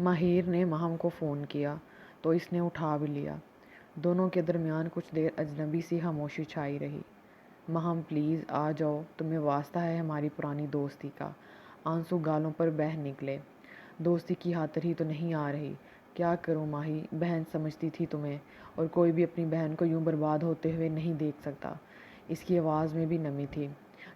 ماہر نے مہم کو فون کیا تو اس نے اٹھا بھی لیا۔ دونوں کے درمیان کچھ دیر اجنبی سی خاموشی چھائی رہی۔ مہم پلیز آ جاؤ، تمہیں واسطہ ہے ہماری پرانی دوستی کا۔ آنسو گالوں پر بہہ نکلے۔ دوستی کی خاطر ہی تو نہیں آ رہی۔ کیا کروں ماہی، بہن سمجھتی تھی تمہیں، اور کوئی بھی اپنی بہن کو یوں برباد ہوتے ہوئے نہیں دیکھ سکتا۔ اس کی آواز میں بھی نمی تھی۔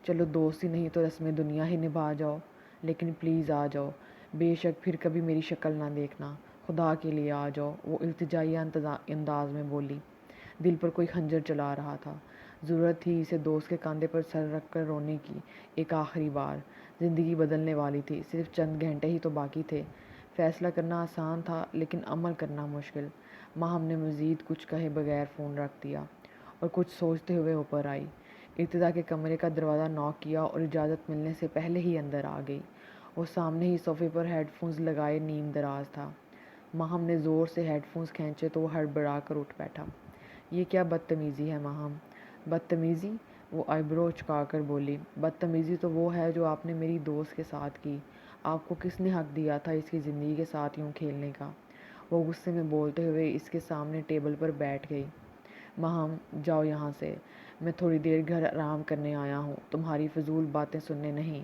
چلو دوستی نہیں تو رسم دنیا ہی نبھا جاؤ، لیکن پلیز آ جاؤ، بے شک پھر کبھی میری شکل نہ دیکھنا، خدا کے لیے آ جاؤ، وہ التجائی انداز میں بولی۔ دل پر کوئی خنجر چلا رہا تھا۔ ضرورت تھی اسے دوست کے کاندھے پر سر رکھ کر رونے کی، ایک آخری بار۔ زندگی بدلنے والی تھی، صرف چند گھنٹے ہی تو باقی تھے۔ فیصلہ کرنا آسان تھا لیکن عمل کرنا مشکل۔ ماہم نے مزید کچھ کہے بغیر فون رکھ دیا اور کچھ سوچتے ہوئے اوپر آئی۔ ارتضیٰ کے کمرے کا دروازہ ناک کیا اور اجازت ملنے سے پہلے ہی اندر آ گئی۔ وہ سامنے ہی صوفے پر ہیڈ فونز لگائے نیم دراز تھا۔ ماہم نے زور سے ہیڈ فونز کھینچے تو وہ ہڑبڑا کر اٹھ بیٹھا۔ یہ کیا بدتمیزی ہے ماہم؟ بدتمیزی؟ وہ آئی برو اچکا کر بولی۔ بدتمیزی تو وہ ہے جو آپ نے میری دوست کے ساتھ کی۔ آپ کو کس نے حق دیا تھا اس کی زندگی کے ساتھ یوں کھیلنے کا؟ وہ غصے میں بولتے ہوئے اس کے سامنے ٹیبل پر بیٹھ گئی۔ ماہم جاؤ یہاں سے، میں تھوڑی دیر گھر آرام کرنے آیا ہوں، تمہاری فضول باتیں سننے نہیں۔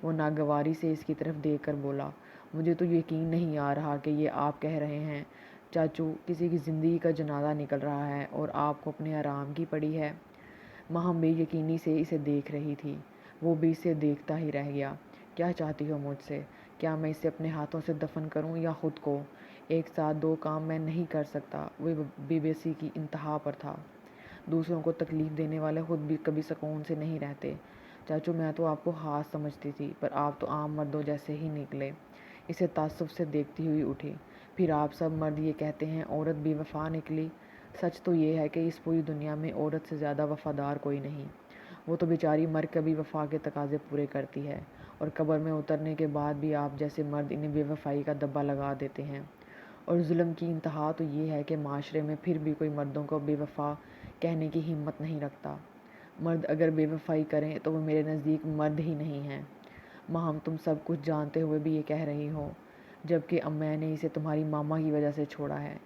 وہ ناگواری سے اس کی طرف دیکھ کر بولا۔ مجھے تو یقین نہیں آ رہا کہ یہ آپ کہہ رہے ہیں چاچو، کسی کی زندگی کا جنازہ نکل رہا ہے اور آپ کو اپنے آرام کی پڑی ہے۔ ماہم بے یقینی سے اسے دیکھ رہی تھی۔ وہ بھی اسے دیکھتا ہی رہ گیا۔ کیا چاہتی ہو مجھ سے؟ کیا میں اسے اپنے ہاتھوں سے دفن کروں یا خود کو؟ ایک ساتھ دو کام میں نہیں کر سکتا۔ وہ بے بسی کی انتہا پر تھا۔ دوسروں کو تکلیف دینے والے خود بھی کبھی سکون سے نہیں رہتے۔ چاچو میں تو آپ کو خاص سمجھتی تھی، پر آپ تو عام مردوں جیسے ہی نکلے۔ اسے تعصب سے دیکھتی ہوئی اٹھی۔ پھر آپ سب مرد یہ کہتے ہیں عورت بے وفا نکلی؟ سچ تو یہ ہے کہ اس پوری دنیا میں عورت سے زیادہ وفادار کوئی نہیں۔ وہ تو بیچاری مر کے بھی وفا کے تقاضے پورے کرتی ہے، اور قبر میں اترنے کے بعد بھی آپ جیسے مرد انہیں بے وفائی کا دبا لگا دیتے ہیں۔ اور ظلم کی انتہا تو یہ ہے کہ معاشرے میں پھر بھی کوئی مردوں کو بے وفا کہنے کی ہمت نہیں رکھتا۔ مرد اگر بے وفائی کریں تو وہ میرے نزدیک مرد ہی نہیں ہیں۔ ماہم تم سب کچھ جانتے ہوئے بھی یہ کہہ رہی ہو، جبکہ اب میں نے اسے تمہاری ماما کی وجہ سے چھوڑا ہے۔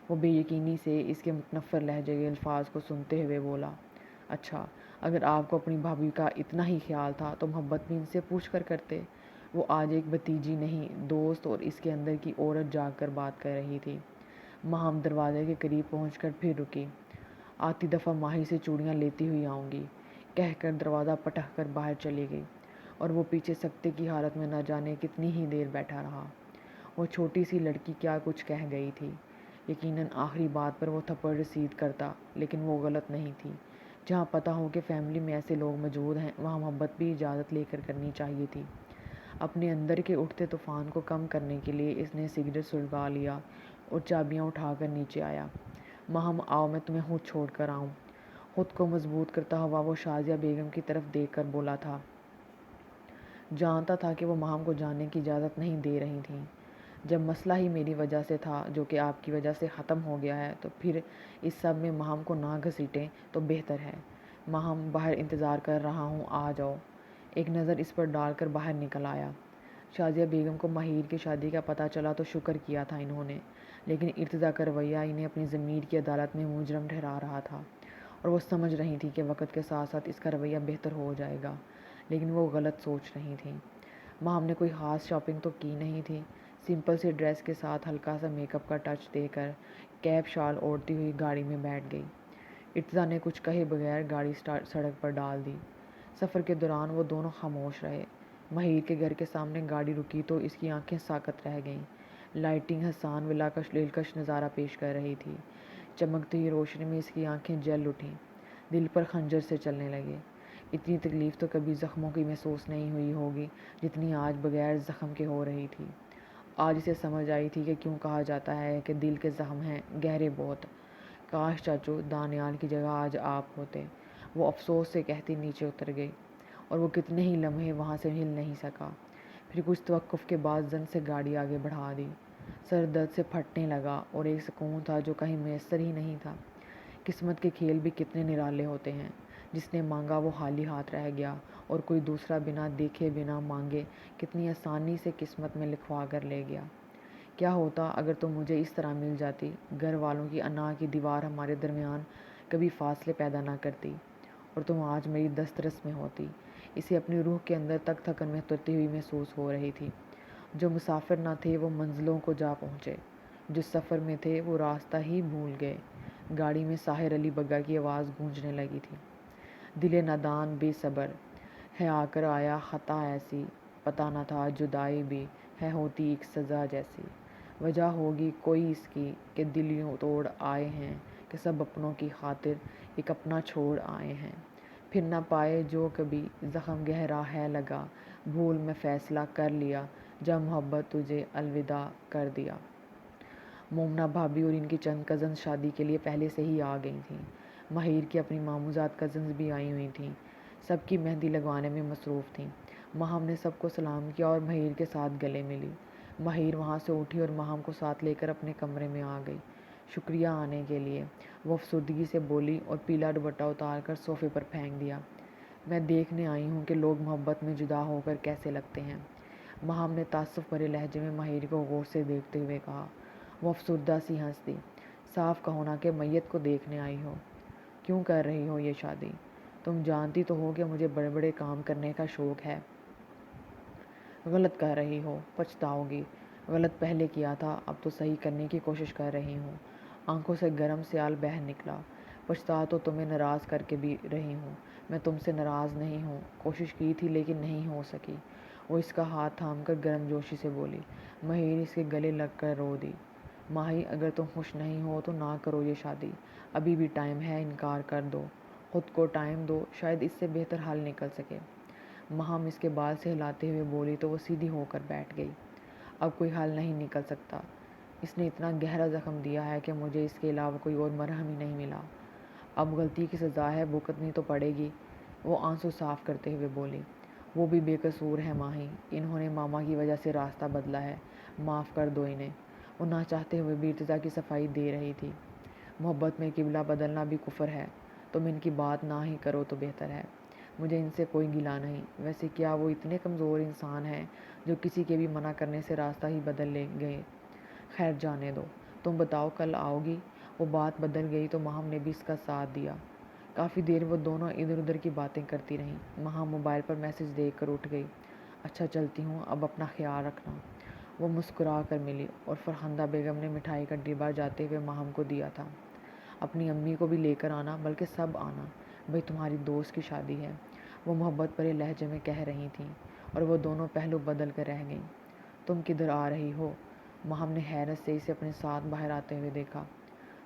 وہ بے یقینی سے اس کے متنفر لہجے کے الفاظ کو سنتے ہوئے بولا۔ اچھا، اگر آپ کو اپنی بھابھی کا اتنا ہی خیال تھا تو محبت بھی ان سے پوچھ کر کرتے۔ وہ آج ایک بھتیجی نہیں، دوست اور اس کے اندر کی عورت جاگ کر بات کر رہی تھی۔ ماہم دروازے کے قریب پہنچ کر پھر رکی۔ آتی دفعہ ماہی سے چوڑیاں لیتی ہوئی آؤں گی، کہہ کر دروازہ پٹک کر باہر چلی گئی، اور وہ پیچھے سکتے کی حالت میں نہ جانے کتنی ہی دیر بیٹھا رہا۔ وہ چھوٹی سی لڑکی کیا کچھ کہہ گئی تھی۔ یقیناً آخری بات پر وہ تھپڑ رسید کرتا، لیکن وہ غلط نہیں تھی۔ جہاں پتہ ہو کہ فیملی میں ایسے لوگ موجود ہیں، وہاں محبت بھی اجازت لے کر کرنی چاہیے تھی۔ اپنے اندر کے اٹھتے طوفان کو کم کرنے کے لیے اس نے سگریٹ سلگا لیا اور چابیاں اٹھا کر نیچے آیا۔ ماہم آؤ، میں تمہیں خود چھوڑ کر آؤں۔ خود کو مضبوط کرتا ہوا وہ شازیہ بیگم کی طرف دیکھ کر بولا تھا۔ جانتا تھا کہ وہ ماہم کو جانے کی اجازت نہیں دے رہی تھیں۔ جب مسئلہ ہی میری وجہ سے تھا، جو کہ آپ کی وجہ سے ختم ہو گیا ہے، تو پھر اس سب میں ماہم کو نہ گھسیٹیں تو بہتر ہے۔ ماہم باہر انتظار کر رہا ہوں، آ جاؤ۔ ایک نظر اس پر ڈال کر باہر نکل آیا۔ شازیہ بیگم کو ماہر کی شادی کا پتہ چلا تو شکر کیا تھا انہوں نے، لیکن ارتضیٰ کا رویہ انہیں اپنی ضمیر کی عدالت میں مجرم ٹھہرا رہا تھا، اور وہ سمجھ رہی تھی کہ وقت کے ساتھ ساتھ اس کا رویہ بہتر ہو جائے گا، لیکن وہ غلط سوچ رہی تھیں۔ ماہم نے کوئی خاص شاپنگ تو کی نہیں تھی۔ سمپل سی ڈریس کے ساتھ ہلکا سا میک اپ کا ٹچ دے کر کیپ شال اوڑھتی ہوئی گاڑی میں بیٹھ گئی۔ ارتضیٰ نے کچھ کہے بغیر گاڑی سڑک پر ڈال دی۔ سفر کے دوران وہ دونوں خاموش رہے۔ ماہر کے گھر کے سامنے گاڑی رکی تو اس کی آنکھیں ساکت رہ گئیں۔ لائٹنگ حسان دلکش نظارہ پیش کر رہی تھی۔ چمکتی ہوئی روشنی میں اس کی آنکھیں جل اٹھیں، دل پر خنجر سے چلنے لگے۔ اتنی تکلیف تو کبھی زخموں کی محسوس نہیں ہوئی ہوگی جتنی آج بغیر زخم کے ہو رہی تھی۔ آج اسے سمجھ آئی تھی کہ کیوں کہا جاتا ہے کہ دل کے زخم ہیں گہرے بہت۔ کاش چاچو دانیال کی جگہ آج آپ ہوتے، وہ افسوس سے کہتی نیچے اتر گئی، اور وہ کتنے ہی لمحے وہاں سے ہل نہیں سکا۔ پھر کچھ توقف کے بعد زن سے گاڑی آگے بڑھا دی۔ سر درد سے پھٹنے لگا اور ایک سکون تھا جو کہیں میسر ہی نہیں تھا۔ قسمت کے کھیل بھی کتنے نرالے ہوتے ہیں۔ جس نے مانگا وہ خالی ہاتھ رہ گیا، اور کوئی دوسرا بنا دیکھے بنا مانگے کتنی آسانی سے قسمت میں لکھوا کر لے گیا۔ کیا ہوتا اگر تم مجھے اس طرح مل جاتی، گھر والوں کی انا کی دیوار ہمارے درمیان کبھی فاصلے پیدا نہ کرتی اور تم آج میری دسترس میں ہوتی۔ اسے اپنی روح کے اندر تک تھکن میں اترتی ہوئی محسوس ہو رہی تھی۔ جو مسافر نہ تھے وہ منزلوں کو جا پہنچے، جو سفر میں تھے وہ راستہ ہی بھول گئے۔ گاڑی میں ساحر علی بگا کی آواز گونجنے لگی تھی۔ دل نادان بے صبر ہے آ کر آیا خطا ایسی، پتہ نہ تھا جدائی بھی ہے ہوتی ایک سزا جیسی۔ وجہ ہوگی کوئی اس کی کہ دل یوں توڑ آئے ہیں کہ سب اپنوں کی خاطر ایک اپنا چھوڑ آئے ہیں۔ پھر نہ پائے جو کبھی زخم گہرا ہے لگا، بھول میں فیصلہ کر لیا جب محبت تجھے الوداع کر دیا۔ مومنہ بھابھی اور ان کی چند کزنز شادی کے لیے پہلے سے ہی آ گئی تھیں۔ مہیر کی اپنی ماموزاد کزنز بھی آئی ہوئی تھیں، سب کی مہندی لگوانے میں مصروف تھیں۔ ماہم نے سب کو سلام کیا اور مہیر کے ساتھ گلے ملی۔ مہیر وہاں سے اٹھی اور ماہم کو ساتھ لے کر اپنے کمرے میں آ گئی۔ شکریہ آنے کے لیے، وہ افسردگی سے بولی اور پیلا دوپٹہ اتار کر صوفے پر پھینک دیا۔ میں دیکھنے آئی ہوں کہ لوگ محبت میں جدا ہو کر کیسے لگتے ہیں۔ ماہم نے تعصب بھرے لہجے میں مہیر کو غور سے دیکھتے ہوئے کہا۔ وہ افسردہ سی ہنس دی۔ صاف کہو نا کہ میت کو دیکھنے آئی ہو۔ کیوں کر رہی ہو یہ شادی؟ تم جانتی تو ہو کہ مجھے بڑے بڑے کام کرنے کا شوق ہے۔ غلط کر رہی ہو، پچھتاؤ گی۔ غلط پہلے کیا تھا، اب تو صحیح کرنے کی کوشش کر رہی ہوں۔ آنکھوں سے گرم سیال بہہ نکلا۔ پچھتا تو تمہیں ناراض کر کے بھی رہی ہوں۔ میں تم سے ناراض نہیں ہوں، کوشش کی تھی لیکن نہیں ہو سکی۔ وہ اس کا ہاتھ تھام کر گرم جوشی سے بولی۔ مہیر اس کے گلے لگ کر رو دی۔ ماہی، اگر تم خوش نہیں ہو تو نہ کرو یہ شادی، ابھی بھی ٹائم ہے، انکار کر دو، خود کو ٹائم دو، شاید اس سے بہتر حل نکل سکے۔ ماہم اس کے بال سے ہلاتے ہوئے بولی تو وہ سیدھی ہو کر بیٹھ گئی۔ اب کوئی حل نہیں نکل سکتا۔ اس نے اتنا گہرا زخم دیا ہے کہ مجھے اس کے علاوہ کوئی اور مرہم ہی نہیں ملا۔ اب غلطی کی سزا ہے، بھگتنی تو پڑے گی۔ وہ آنسو صاف کرتے ہوئے بولی۔ وہ بھی بے قصور ہے ماہی، انہوں نے ماما کی وجہ سے راستہ بدلا ہے، معاف کر دو انہیں۔ وہ نہ چاہتے ہوئے بھی ارتضیٰ کی صفائی دے رہی تھی۔ محبت میں قبلہ بدلنا بھی کفر ہے، تم ان کی بات نہ ہی کرو تو بہتر ہے۔ مجھے ان سے کوئی گلہ نہیں، ویسے کیا وہ اتنے کمزور انسان ہیں جو کسی کے بھی منع کرنے سے راستہ ہی بدل لے گئے؟ خیر جانے دو، تم بتاؤ کل آؤ گی؟ وہ بات بدل گئی تو ماہم نے بھی اس کا ساتھ دیا۔ کافی دیر وہ دونوں ادھر ادھر کی باتیں کرتی رہیں۔ ماہم موبائل پر میسج دیکھ کر اٹھ گئی۔ اچھا چلتی ہوں، اب اپنا خیال رکھنا۔ وہ مسکرا کر ملی اور فرخندہ بیگم نے مٹھائی کا ڈبہ جاتے ہوئے ماہم کو دیا تھا۔ اپنی امی کو بھی لے کر آنا، بلکہ سب آنا، بھئی تمہاری دوست کی شادی ہے، وہ محبت بھرے لہجے میں کہہ رہی تھیں اور وہ دونوں پہلو بدل کر رہ گئیں۔ تم کدھر آ رہی ہو؟ ماہم نے حیرت سے اسے اپنے ساتھ باہر آتے ہوئے دیکھا۔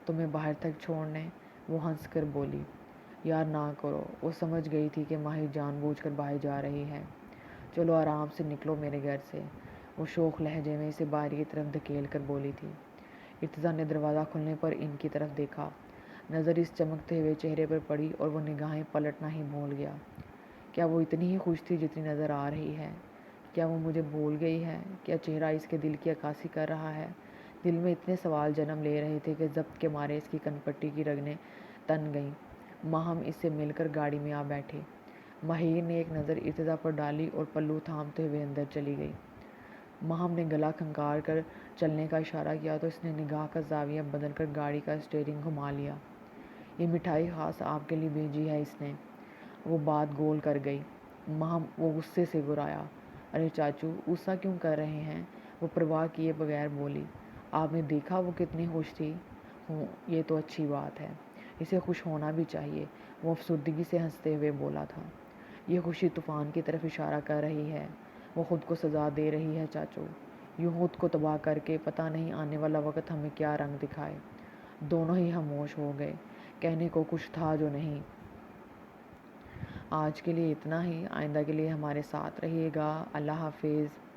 تمہیں باہر تک چھوڑنے؟ وہ ہنس کر بولی۔ یار نہ کرو، وہ سمجھ گئی تھی کہ ماہی جان بوجھ کر باہر جا رہی ہے۔ چلو آرام سے نکلو میرے گھر سے، وہ شوخ لہجے میں اسے باہر کی طرف دھکیل کر بولی تھی۔ ارتضیٰ نے دروازہ کھلنے پر ان کی طرف دیکھا، نظر اس چمکتے ہوئے چہرے پر پڑی اور وہ نگاہیں پلٹنا ہی بھول گیا۔ کیا وہ اتنی ہی خوش تھی جتنی نظر آ رہی ہے؟ کیا وہ مجھے بھول گئی ہے؟ کیا چہرہ اس کے دل کی عکاسی کر رہا ہے؟ دل میں اتنے سوال جنم لے رہے تھے کہ ضبط کے مارے اس کی کنپٹی کی رگیں تن گئیں۔ ماہم اس سے مل کر گاڑی میں آ بیٹھی۔ مہیر نے ایک نظر ارتضیٰ پر ڈالی اور پلو تھامتے ہوئے اندر چلی گئی۔ ماہم نے گلا کھنکار کر چلنے کا اشارہ کیا تو اس نے نگاہ کا زاویہ بدل کر گاڑی کا اسٹیئرنگ گھما لیا۔ یہ مٹھائی خاص آپ کے لیے بھیجی ہے اس نے، وہ بات گول کر گئی۔ ماہم وہ غصے سے گرایا۔ ارے چاچو، غصہ کیوں کر رہے ہیں؟ وہ پرواہ کیے بغیر بولی۔ آپ نے دیکھا وہ کتنی خوش تھی؟ ہوں، یہ تو اچھی بات ہے، اسے خوش ہونا بھی چاہیے، وہ افسردگی سے ہنستے ہوئے بولا تھا۔ یہ خوشی طوفان کی طرف اشارہ کر رہی ہے، وہ خود کو سزا دے رہی ہے چاچو، یوں خود کو تباہ کر کے پتہ نہیں آنے والا وقت ہمیں کیا رنگ دکھائے۔ دونوں ہی خاموش ہو گئے۔ کہنے کو کچھ تھا جو نہیں۔ آج کے لیے اتنا ہی، آئندہ کے لیے ہمارے ساتھ رہیے گا۔ اللہ حافظ۔